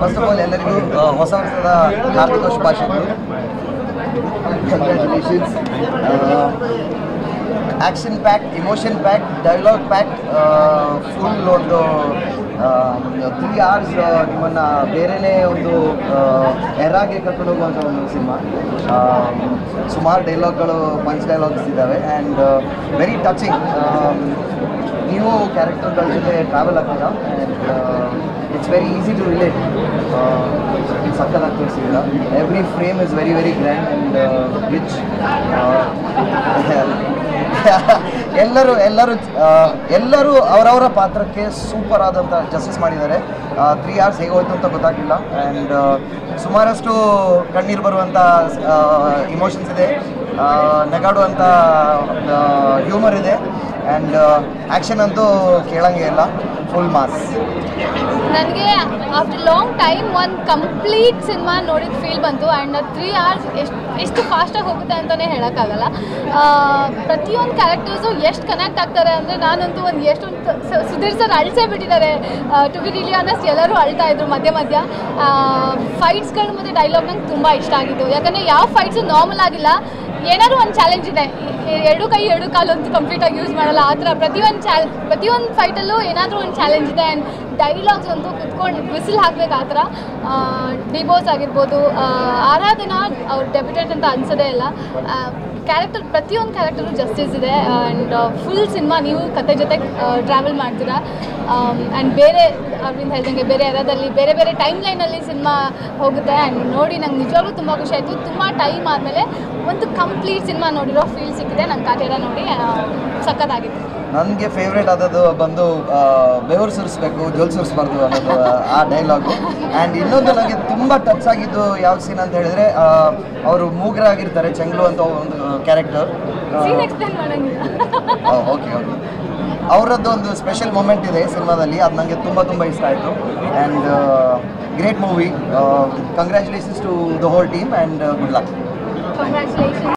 First of all ಎಲ್ಲರಿಗೂ ಹೊಸ ವರ್ಷದ ಹಾರ್ದಿಕ ಶುಭಾಶಯಗಳು. Congratulations. Action packed, emotion packed, dialogue packed, full ಒಂದು 3 hours ನಿಮ್ಮನ್ನು ಬೇರೆಯೇ ಒಂದು ಎರಾಗೆ ಕರ್ಕೊಂಡು ಹೋಗುವಂಥ ಒಂದು ಸಿನಿಮಾ. ಸುಮಾರು ಡೈಲಾಗ್ಗಳು, ಪಂಚ್ ಡೈಲಾಗ್ಸ್ ಇದ್ದಾವೆ ಆ್ಯಂಡ್ ವೆರಿ ಟಚಿಂಗ್. ನೀವು ಕ್ಯಾರೆಕ್ಟರ್ಗಳ ಜೊತೆ ಟ್ರಾವೆಲ್ ಆಗ್ತೀರಾ and it's very easy to relate. ಸಕ್ಕದಾಗಿ ತೋರಿಸಿದ್ದೀರಾ. Every frame is very very grand and rich. ಎಲ್ಲರೂ ಅವರವರ ಪಾತ್ರಕ್ಕೆ ಸೂಪರ್ ಆದಂಥ ಜಸ್ಟಿಸ್ ಮಾಡಿದ್ದಾರೆ. 3 hours ಹೇಗೆ ಹೋಯ್ತು ಅಂತ ಗೊತ್ತಾಗಲಿಲ್ಲ ಆ್ಯಂಡ್ ಸುಮಾರಷ್ಟು ಕಣ್ಣೀರು ಬರುವಂಥ ಇಮೋಷನ್ಸ್ ಇದೆ, ನಗಾಡುವಂಥ ಹ್ಯೂಮರ್ ಇದೆ ಆ್ಯಂಡ್ ಆ್ಯಕ್ಷನ್ ಅಂತೂ ಕೇಳಂಗೆ ಇಲ್ಲ, ಫುಲ್ ಮಾಸ್. ನನಗೆ ಆಫ್ಟರ್ ಲಾಂಗ್ ಟೈಮ್ ಒಂದು ಕಂಪ್ಲೀಟ್ ಸಿನಿಮಾ ನೋಡಿದ ಫೀಲ್ ಬಂತು ಆ್ಯಂಡ್ 3 hours ಎಷ್ಟು ಫಾಸ್ಟಾಗಿ ಹೋಗುತ್ತೆ ಅಂತಲೇ ಹೇಳೋಕ್ಕಾಗಲ್ಲ. ಪ್ರತಿಯೊಂದು ಕ್ಯಾರೆಕ್ಟರ್ಸು ಎಷ್ಟು ಕನೆಕ್ಟ್ ಆಗ್ತಾರೆ ಅಂದರೆ ನಾನಂತೂ ಎಷ್ಟೊಂದು ಸುಧೀರ್ ಸರ್ ಅಳಿಸೇ ಬಿಟ್ಟಿದ್ದಾರೆ. ಟು ಬಿ ರಿಲಿ ಆನೆಸ್ಟ್ ಎಲ್ಲರೂ ಅಳ್ತಾ ಇದ್ರು ಮಧ್ಯ ಫೈಟ್ಸ್ಗಳು ಮತ್ತು ಡೈಲಾಗ್ ನಂಗೆ ತುಂಬ ಇಷ್ಟ ಆಗಿತ್ತು. ಯಾಕಂದರೆ ಯಾವ ಫೈಟ್ಸು ನಾರ್ಮಲ್ ಆಗಿಲ್ಲ, ಏನಾದರೂ ಒಂದು ಚಾಲೆಂಜ್ ಇದೆ. 2 ಕೈ 2 ಕಾಲು ಅಂತೂ ಕಂಪ್ಲೀಟಾಗಿ ಯೂಸ್ ಮಾಡಲ್ಲ, ಆ ಥರ ಪ್ರತಿಯೊಂದು ಫೈಟಲ್ಲೂ ಏನಾದರೂ ಒಂದು ಚಾಲೆಂಜ್ ಇದೆ. ಆ್ಯಂಡ್ ಡೈಲಾಗ್ಸ್ ಅಂತೂ ಕುತ್ಕೊಂಡು ವಿಸಿಲ್ ಹಾಕಬೇಕು ಆ ಥರ. ಡಿಬೋಸ್ ಆಗಿರ್ಬೋದು, ಆರಾಧನಾ ಅವ್ರು ಡೆಬ್ಯೂಟೆಂಟ್ ಅಂತ ಅನ್ಸೋದೇ ಇಲ್ಲ. ಕ್ಯಾರೆಕ್ಟರ್ ಪ್ರತಿಯೊಂದು ಕ್ಯಾರೆಕ್ಟರು ಜಸ್ಟಿಸ್ ಇದೆ ಆ್ಯಂಡ್ ಫುಲ್ ಸಿನಿಮಾ ನೀವು ಕತೆ ಜೊತೆ ಟ್ರಾವೆಲ್ ಮಾಡ್ತೀರಾ. ಆ್ಯಂಡ್ ಬೇರೆ ಅವ್ರಿಂದ ಹೇಳ್ದಂಗೆ ಬೇರೆ ಎರಾದಲ್ಲಿ ಬೇರೆ ಬೇರೆ ಟೈಮ್ ಲೈನಲ್ಲಿ ಸಿನಿಮಾ ಹೋಗುತ್ತೆ. ಆ್ಯಂಡ್ ನೋಡಿ ನಂಗೆ ನಿಜವಾಗ್ಲೂ ತುಂಬ ಖುಷಿ ಆಯಿತು. ತುಂಬ ಟೈಮ್ ಆದಮೇಲೆ ಒಂದು ಕಂಪ್ಲೀಟ್ ಸಿನಿಮಾ ನೋಡಿರೋ ಫೀಲ್ ಸಿಕ್ಕಿದೆ. ನಂಗೆ ಕಾಟೇರ ನೋಡಿ ಸಖತ್ತಾಗಿತ್ತು. ನನಗೆ ಫೇವ್ರೇಟ್ ಆದದ್ದು ಬಂದು ಬೆವರು ಸುರಿಸ್ಬೇಕು, ಜೋಲ್ ಸುರಿಸ್ಬಾರ್ದು ಅನ್ನೋದು ಆ ಡೈಲಾಗು. ಆ್ಯಂಡ್ ಇನ್ನೊಂದು ನನಗೆ ತುಂಬ ಟಚ್ ಆಗಿದ್ದು ಯಾವ ಸೀನ್ ಅಂತ ಹೇಳಿದರೆ, ಅವರು ಮೂಗರಾಗಿರ್ತಾರೆ, ಚೆಂಗ್ಲು ಅಂತ ಒಂದು ಕ್ಯಾರೆಕ್ಟರ್. ಓಕೆ ಅವರದ್ದು ಒಂದು ಸ್ಪೆಷಲ್ ಮೂಮೆಂಟ್ ಇದೆ ಸಿನಿಮಾದಲ್ಲಿ, ಅದು ನನಗೆ ತುಂಬ ಇಷ್ಟ ಆಯಿತು. And great movie. Congratulations to the whole team and good luck.